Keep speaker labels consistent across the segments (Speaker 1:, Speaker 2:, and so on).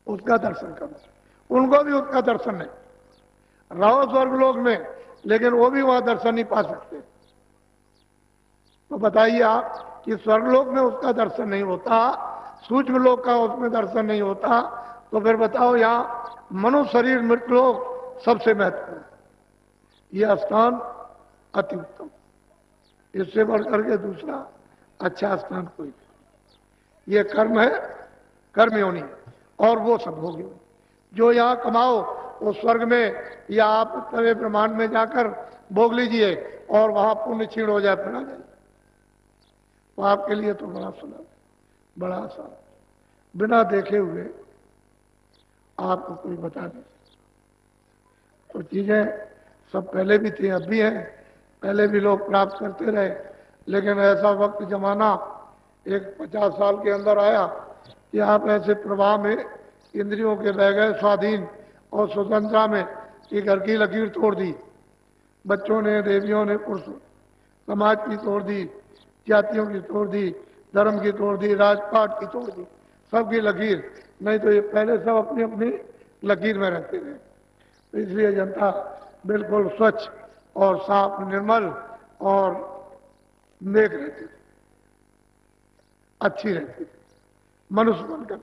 Speaker 1: उसका दर्शन करो। उनको भी उसका दर्शन नहीं। रहो स्वर्गलोक में, लेकिन वो भी वहां दर्शन नहीं पा सकते। तो बताइए आप कि स्वर्गलोक में उसका दर्शन नहीं होता, सूक्ष्म लोक का उसमें दर्शन नहीं होता, तो फिर बताओ यहां मनुष्य शरीर मृतलोक सबसे महत्वपूर्ण, यह स्थान अति उत्तम। इससे बढ़कर के दूसरा अच्छा स्थान कोई नहीं। ये कर्म है, कर्म योनि, और वो सब होगी। जो यहां कमाओ वो स्वर्ग में या आप तवे ब्रह्मांड में जाकर भोग लीजिए, और वहां पुण्य क्षीण हो जाए फिर आ जाइए। तो आपके लिए तो बड़ा सुलभ है, बड़ा आसान, बिना देखे हुए आपको कोई बता नहीं सकता। तो चीजें सब पहले भी थी, अब भी हैं, पहले भी लोग प्राप्त करते रहे, लेकिन ऐसा वक्त जमाना एक 50 साल के अंदर आया कि आप ऐसे प्रवाह में इंद्रियों के बह गए स्वाधीन और स्वतंत्रता में कि घर की लकीर तोड़ दी। बच्चों ने, देवियों ने, पुरुषों, समाज की तोड़ दी, जातियों की तोड़ दी, धर्म की तोड़ दी, राजपाट की तोड़ दी, सबकी लकीर। नहीं तो ये पहले सब अपनी अपनी लकीर में रहते थे। तो इसलिए जनता बिल्कुल स्वच्छ और साफ, निर्मल और नेक रहती थी, अच्छी रहती थी, मनुष्य बनकर,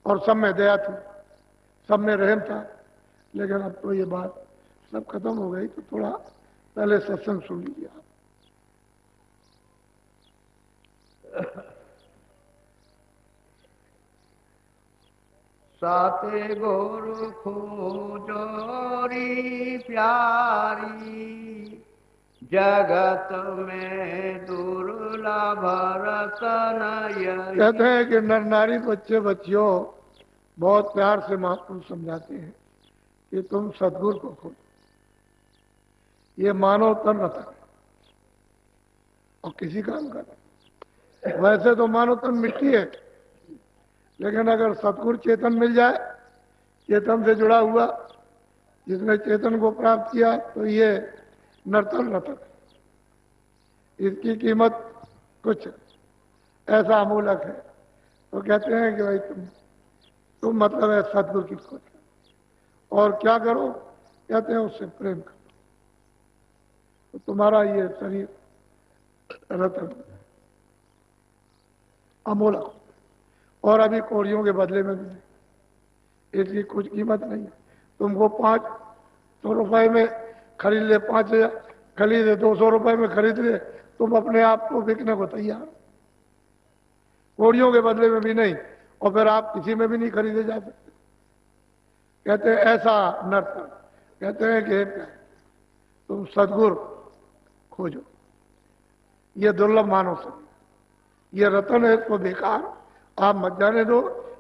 Speaker 1: और सब में दया थी, सब में रहम था। लेकिन अब तो ये बात सब खत्म हो गई। तो थोड़ा पहले सत्संग सुन लीजिए आप।
Speaker 2: साते गुरु खोजोरी प्यारी, जगत में दुर्लभ रतन यही।
Speaker 1: कहते हैं कि नर नारी बच्चे बच्चियों बहुत प्यार से महापुरुष समझाते हैं कि तुम सदगुरु को खोजो, ये मानव तन रतन है और किसी काम का नहीं। वैसे तो मानव तन मिट्टी है, लेकिन अगर सदगुरु चेतन मिल जाए, चेतन से जुड़ा हुआ, जिसने चेतन को प्राप्त किया, तो ये नर्तन रतन है। इसकी कीमत कुछ ऐसा अमूलक है। तो कहते हैं कि भाई तुम मतलब है सदगुरु की खोज, और क्या करो, कहते हैं उससे प्रेम करो, तो तुम्हारा ये शरीर रतन अमूलक, और अभी कोड़ियों के बदले में भी नहीं, इसकी कुछ कीमत नहीं है। तुमको 500 रुपए में खरीद ले, 5,000 खरीदे, 200 रुपए में खरीद ले, तुम अपने आप को बिकने को तैयार हो, कोड़ियों के बदले में भी नहीं, और फिर आप किसी में भी नहीं खरीदे जा सकते। कहते हैं ऐसा नर्तन, कहते हैं कि तुम सदगुरु खोजो, ये दुर्लभ मानव शरीर, ये रतन है, इसको बेकार आप मत जाने दो,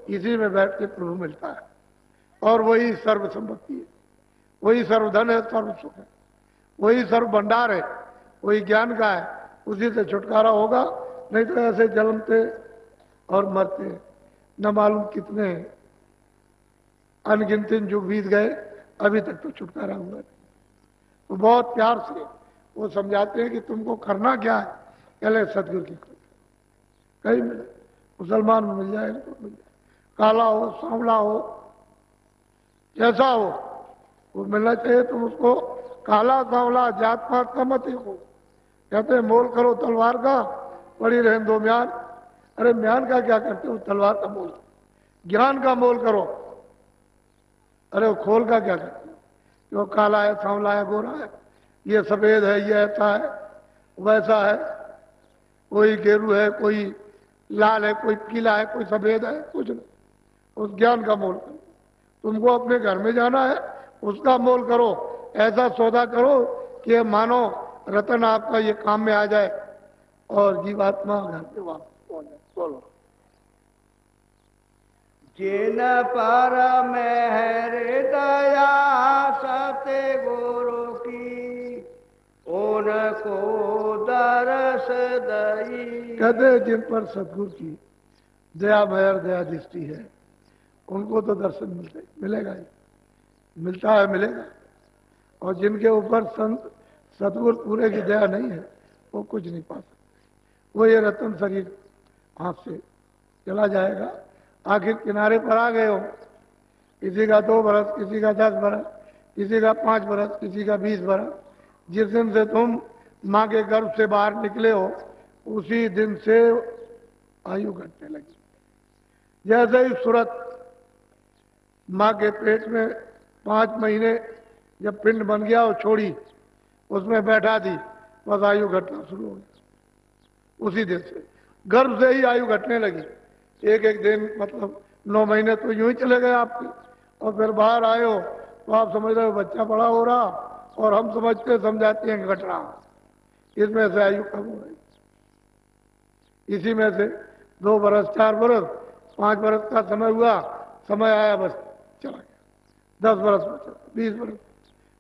Speaker 1: इसी में बैठ के प्रभु मिलता है, और वही सर्व संपत्ति है, वही सर्वधन है, सर्व सुख है, वही सर्व भंडार है, वही ज्ञान का है, उसी से छुटकारा होगा। नहीं तो ऐसे जन्मते और मरते न मालूम कितने अनगिनत युग बीत गए, अभी तक तो छुटकारा हुआ नहीं। तो बहुत प्यार से वो समझाते हैं कि तुमको करना क्या है। पहले सदगुरु की खोज, कहीं मिले, मुसलमान में मिल जाए, तो मिल जाए, काला हो, सांवला हो, जैसा हो, वो मिलना चाहिए। तुम उसको काला सांवला जात पात का मत हो। कहते हैं मोल करो तलवार का, पड़ी रहे दो म्यान। अरे म्यान का क्या करते हो, तलवार का मोल, ज्ञान का मोल करो। अरे वो खोल का क्या करते हो, जो काला है, सांवला है, गोरा है, ये सफेद है, ये ऐसा है, वैसा है, कोई गेरू है, कोई लाल है, कोई पीला है, कोई सफेद है, कुछ नहीं। उस ज्ञान का मोल करो। तुमको अपने घर में जाना है, उसका मोल करो। ऐसा सौदा करो कि मानो रतन आपका ये काम में आ जाए और जीवात्मा घर पे वापस पहुंच जाए। बोलो।
Speaker 2: जिन पर मेहर दया सते गुरु की, उनको दरस दई।
Speaker 1: कहते जिन पर सदगुरु की दया महर दया दृष्टि है, उनको तो दर्शन मिलेगा ही, मिलता है, मिलेगा। और जिनके ऊपर संत सदगुरु पूरे की दया नहीं है, वो कुछ नहीं पा सकते। वो ये रतन शरीर हाथ से चला जाएगा, आखिर किनारे पर आ गए हो, किसी का 2 बरस, किसी का 10 बरस, किसी का 5 बरस, किसी का 20 बरस। जिस दिन से तुम माँ के गर्भ से बाहर निकले हो उसी दिन से आयु घटने लगी। जैसे ही सूरत माँ के पेट में 5 महीने जब पिंड बन गया और छोड़ी, उसमें बैठा दी, बस आयु घटना शुरू हो गई। उसी दिन से गर्भ से ही आयु घटने लगी। एक एक दिन मतलब 9 महीने तो यूं ही चले गए आपके, और फिर बाहर आए हो तो आप समझ रहे हो बच्चा बड़ा हो रहा, और हम समझते समझाते हैं घट रहा। इसमें से आयु कम हो रही। इसी में से 2 बरस, 4 बरस, 5 बरस का समय हुआ, समय आया बस चला गया। 10 बरस में चला, 20 बरस,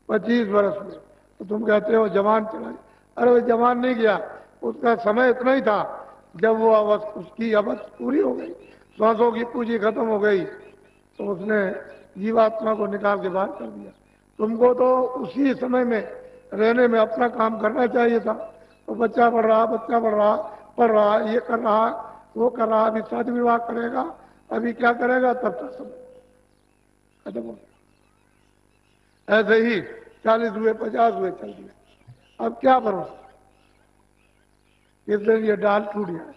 Speaker 1: 25 बरस में, तो तुम कहते हो जवान चला गया। अरे वो जवान नहीं गया, उसका समय इतना ही था, जब वो उसकी अवध पूरी हो गई, श्वासों की पूंजी खत्म हो गई, तो उसने जीवात्मा को निकाल के बाहर कर दिया। तुमको तो उसी समय में रहने में अपना काम करना चाहिए था। तो बच्चा बढ़ रहा, बच्चा बढ़ रहा, पढ़ रहा, ये कर रहा, वो कर रहा, अभी शादी विवाह करेगा, अभी क्या करेगा, तब तक समय खत्म हो गया। ऐसे ही 40 हुए, 50 हुए, चल दिए। अब क्या भरोसा, इस दिन ये डाल टूट जाए।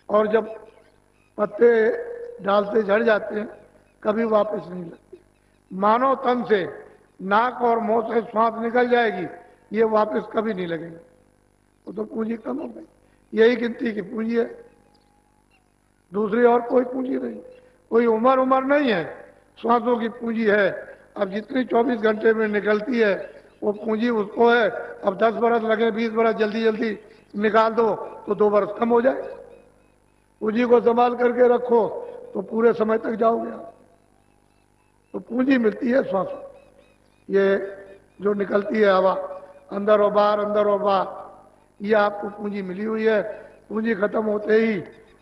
Speaker 1: और जब पत्ते डाल से झड़ जाते हैं कभी वापस नहीं लगते। मानव तन से नाक और मुंह से श्वास निकल जाएगी, ये वापस कभी नहीं लगेगा। वो तो पूंजी कम हो गई। यही गिनती की पूंजी है, दूसरी और कोई पूंजी नहीं। कोई उम्र नहीं है, श्वासों की पूंजी है। अब जितनी 24 घंटे में निकलती है वो पूंजी उसको है। अब 10 बरस लगे, 20 बरस जल्दी जल्दी निकाल दो तो 2 बरस कम हो जाए। पूंजी को संभाल करके रखो तो पूरे समय तक जाओगे आप। तो पूंजी मिलती है श्वास, ये जो निकलती है हवा अंदर और बाहर, अंदर और बाहर, ये आपको पूंजी मिली हुई है। पूंजी खत्म होते ही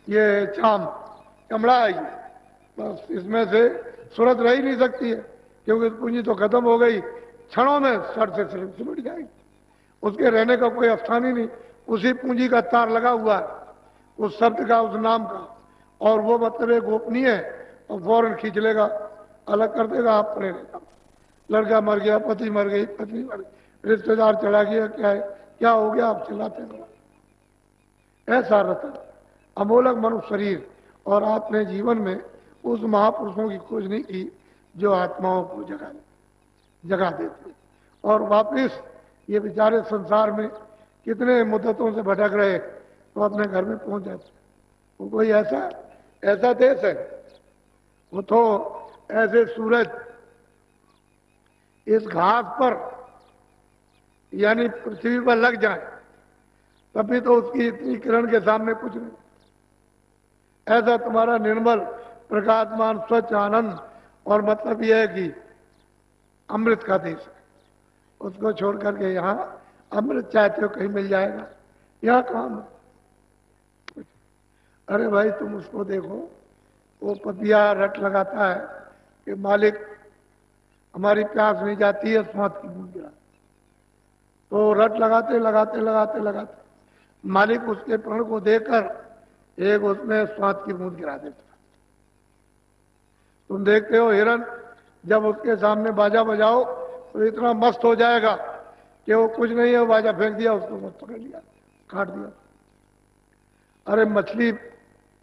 Speaker 1: ये चमड़ा आएगी, बस इसमें से सूरत रह ही नहीं सकती है, क्योंकि पूंजी तो खत्म हो गई, क्षणों में सर से सिमट जाएगी, उसके रहने का कोई स्थान ही नहीं। उसी पूंजी का तार लगा हुआ है, उस शब्द का, उस नाम का, और वो मतलब एक गोपनीय है, और फौरन खींच लेगा, अलग कर देगा, आप पड़े रहेगा। लड़का मर गया, पति मर गई, पत्नी मर गई, रिश्तेदार चला गया, क्या है, क्या हो गया, आप चिल्लाते रहो। ऐसा रतन अमोलक मनुष्य शरीर, और आपने जीवन में उस महापुरुषों की खोज नहीं की जो आत्माओं को जगा देते, और वापिस ये बेचारे संसार में कितने मुद्दतों से भटक रहे तो अपने घर में पहुंच जाते। वो कोई ऐसा देश है, वो तो ऐसे सूरज इस घास पर यानी पृथ्वी पर लग जाए तभी तो उसकी इतनी किरण के सामने कुछ नहीं। ऐसा तुम्हारा निर्मल प्रकाशमान स्वच्छ आनंद, और मतलब यह है कि अमृत का देश है, उसको छोड़ करके यहाँ अमृत चाहते हो कहीं मिल जाएगा, यहाँ कहाँ है। अरे भाई तुम उसको देखो, वो पतिया रट लगाता है कि मालिक हमारी प्यास नहीं जाती है, श्वास की बूंद गिरा, तो रट लगाते लगाते लगाते लगाते मालिक उसके प्रण को देकर एक उसमें श्वास की बूंद गिरा देता। तुम देखते हो हिरन जब उसके सामने बाजा बजाओ तो इतना मस्त हो जाएगा कि वो कुछ नहीं है, वो बाजा फेंक दिया, उसको बस पकड़ लिया, काट दिया। अरे मछली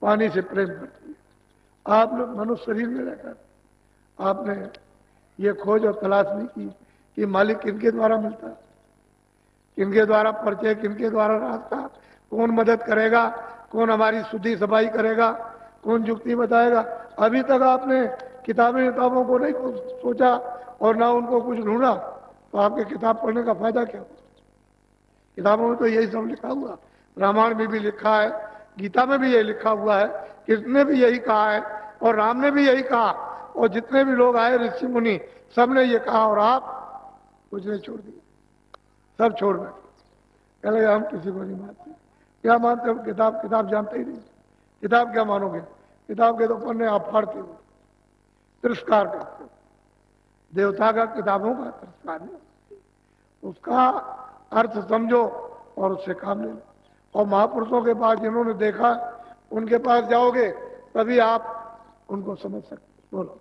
Speaker 1: पानी से प्रेम करती है। आप लोग मनुष्य शरीर में रहकर आपने ये खोज और तलाश नहीं की कि मालिक किनके द्वारा मिलता है, किनके द्वारा परिचय, किनके द्वारा रास्ता, कौन मदद करेगा, कौन हमारी शुद्धि सफाई करेगा, कौन युक्ति बताएगा। अभी तक आपने किताबों को नहीं सोचा और ना उनको कुछ ढूंढा, तो आपके किताब पढ़ने का फायदा क्या हो। किताबों में तो यही सब लिखा हुआ, रामायण में भी लिखा है, गीता में भी यही लिखा हुआ है, कृष्ण ने भी यही कहा है, और राम ने भी यही कहा, और जितने भी लोग आए ऋषि मुनि सबने ये कहा, और आप कुछ नहीं छोड़ दिया, सब छोड़ बैठे। कहले हम किसी को नहीं मानते। क्या मानते हो? किताब जानते ही नहीं। किताब क्या मानोगे? किताब के तो पन्ने आप फाड़ते हो, तिरस्कार करते हो। देवता का किताबों का तिरस्कार नहीं, उसका अर्थ समझो और उससे काम ले लो। और महापुरुषों के पास जिन्होंने देखा उनके पास जाओगे तभी आप उनको समझ सकते। बोलो।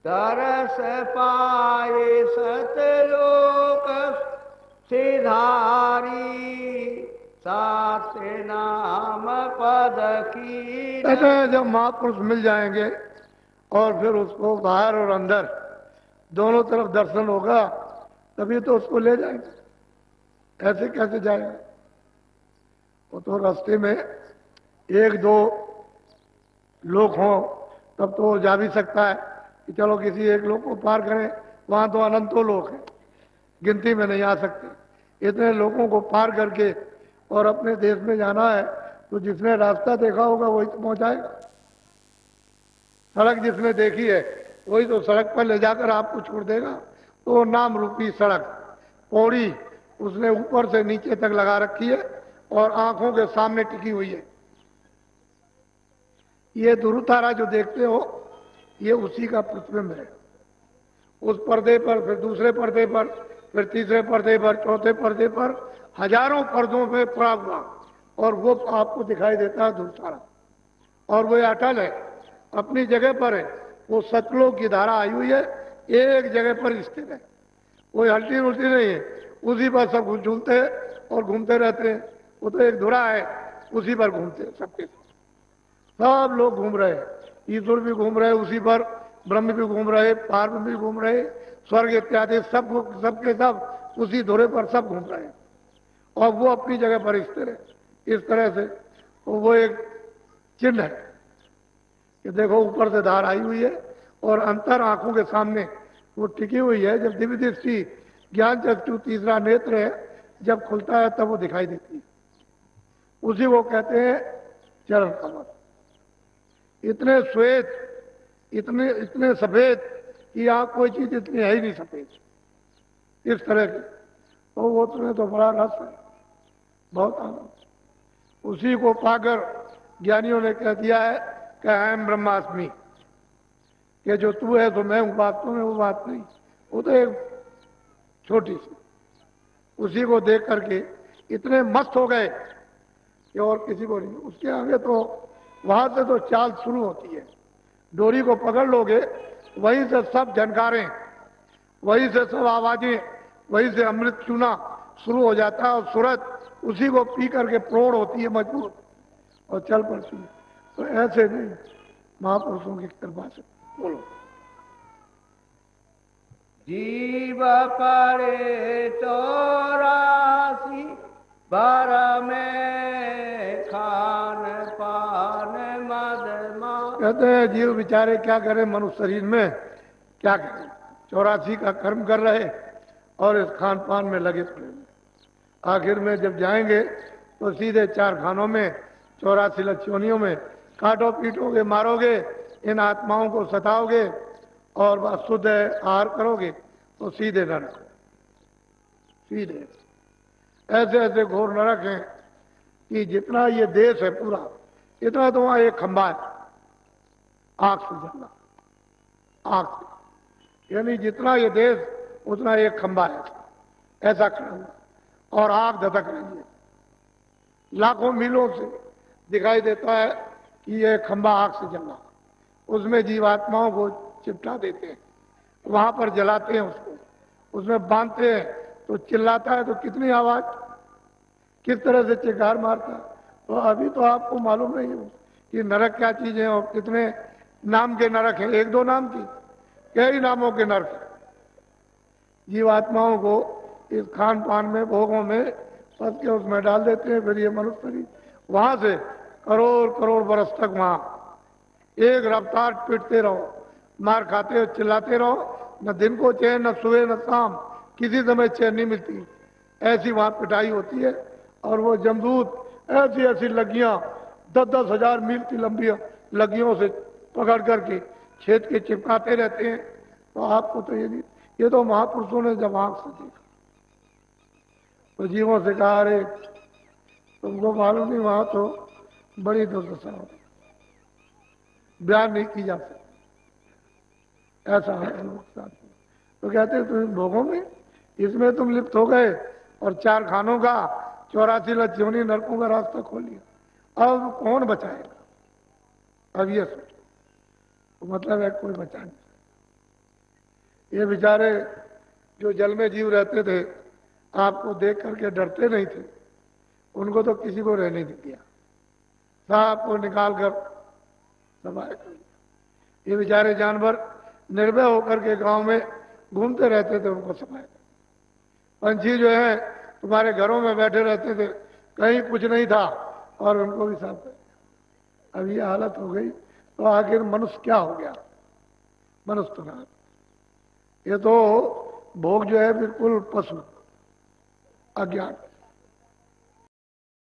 Speaker 2: दरस पाए सतलोक सिधारी, सात नाम पद की।
Speaker 1: कहते हैं जब महापुरुष मिल जाएंगे और फिर उसको बाहर और अंदर दोनों तरफ दर्शन होगा, तभी तो उसको ले जाएंगे। ऐसे कैसे जाएगा? वो तो रास्ते में एक दो लोग हों तब तो वो जा भी सकता है कि चलो किसी एक लोग को पार करें। वहां तो अनंतों लोग हैं, गिनती में नहीं आ सकते। इतने लोगों को पार करके और अपने देश में जाना है तो जिसने रास्ता देखा होगा वही तो पहुंचाएगा। सड़क जिसने देखी है वही तो सड़क पर ले जाकर आपको छोड़ देगा। तो नाम रूपी सड़क पौड़ी उसने ऊपर से नीचे तक लगा रखी है और आंखों के सामने टिकी हुई है। ये ध्रुवतारा जो देखते हो ये उसी का प्रतिबिंब है। उस पर्दे पर, फिर दूसरे पर्दे पर, फिर तीसरे पर्दे पर, चौथे पर्दे पर, हजारों पर्दों पे पड़ा हुआ और वो आपको दिखाई देता है ध्रुवतारा। और वो अटल है, अपनी जगह पर है। वो सतलोक की धारा आई हुई है, एक जगह पर स्थित है, कोई हल्टी उल्टी नहीं है। उसी पर सब झूलते हैं और घूमते रहते हैं। वो तो एक धुरा है, उसी पर घूमते हैं सबके सब लोग घूम रहे हैं। ईश्वर भी घूम रहे उसी पर, ब्रह्म भी घूम रहे, पार्व भी घूम रहे, स्वर्ग इत्यादि सबके सब उसी धुरे पर सब घूम रहे हैं और वो अपनी जगह पर स्थिर है। इस तरह से तो वो एक चिन्ह है कि देखो ऊपर से धार आई हुई है और अंतर आंखों के सामने वो टिकी हुई है। जब दिव्य दृष्टि ज्ञान चक्षु तीसरा नेत्र है जब खुलता है तब वो दिखाई देती है। उसी को कहते हैं चरण कमल। इतने श्वेत, इतने सफेद कि आप कोई चीज इतनी है ही नहीं सफेद, इस तरह की। तो वो तुम्हें तो बड़ा रस है, बहुत आनंद। उसी को पाकर ज्ञानियों ने कह दिया है कि अहम ब्रह्मास्मि, कि जो तू है तो मैं हूं, वास्तव में वो बात नहीं, वो तो एक छोटी सी। उसी को देख करके इतने मस्त हो गए कि और किसी को नहीं। उसके आगे तो वहां से तो चाल शुरू होती है। डोरी को पकड़ लोगे वहीं से सब झनकारें, वहीं से सब आवाजें, वहीं से अमृत चूना शुरू हो जाता है और सूरत उसी को पी करके प्रोड़ होती है मजबूत और चल पड़ती है। तो ऐसे नहीं, महापुरुषों की कृपा से। बोलो।
Speaker 2: जीव परे 84 बार में खान पान मदमा।
Speaker 1: कहते हैं जीव बेचारे क्या करें, मनुष्य शरीर में क्या करें, 84 का कर्म कर रहे और इस खान पान में लगे पड़े। आखिर में जब जाएंगे तो सीधे 4 खानों में, 84 लक्ष्योनियों में काटो पीटोगे, मारोगे, इन आत्माओं को सताओगे और शुद्ध आहार करोगे तो सीधे नरक। सीधे ऐसे ऐसे घोर नरक हैं कि जितना ये देश है पूरा, इतना तो वहां एक खंबा है आग से जलना, आग से, यानी जितना ये देश उतना एक खंबा है ऐसा खड़ा हुआ और आग धधक रही है। लाखों मीलों से दिखाई देता है कि ये खंबा आग से जलना। उसमें जीवात्माओं को चिपटा देते हैं, वहां पर जलाते हैं उसको, उसमें बांधते हैं तो चिल्लाता है तो कितनी आवाज, किस तरह से चिल्कार मारता है। तो अभी तो आपको मालूम नहीं है कि नरक क्या चीज है और कितने नाम के नरक हैं। 1-2 नाम की, कई नामों के नरक। जीवात्माओं को इस खान पान में, भोगों में फंस के उसमें डाल देते हैं। फिर ये मनुष्य शरीर वहां से करोड़ करोड़ बरस तक वहां एक रफ्तार पीटते रहो, मार खाते हो, चिल्लाते रहो, न दिन को चैन, न सुबह न शाम, किसी समय चैन नहीं मिलती। ऐसी वहां पिटाई होती है और वो जमदूत ऐसी ऐसी लगियां 10-10 हजार मील की लंबी लगियों से पकड़ करके छेद के चिपकाते रहते हैं। तो आपको तो ये तो महापुरुषों ने जब आंख से देखा तो जीवों से कहा, अरे तुमको मालूम नहीं वहां तो बड़ी दुर्दशा होती, बयान नहीं की जा सकती, ऐसा है। तो कहते हैं तुम भोगों में, इसमें तुम लिप्त हो गए और 4 खानों का, 84 लक्ष्योनी नरकों का रास्ता खोल लिया। अब कौन बचाएगा? अब ये सोचो, तो मतलब है कोई बचा नहीं। ये बेचारे जो जल में जीव रहते थे, आपको देख करके डरते नहीं थे, उनको तो किसी को रहने नहीं दिया, सबको निकाल कर सफाया कर दिया। ये बेचारे जानवर निर्भय होकर के गांव में घूमते रहते थे, उनको सफाया कर। पंछी जो है तुम्हारे घरों में बैठे रहते थे, कहीं कुछ नहीं था और उनको भी साफ कर दिया। अब ये हालत हो गई, तो आखिर मनुष्य क्या हो गया? मनुष्य तो ना, ये तो भोग जो है बिल्कुल पशु अज्ञान।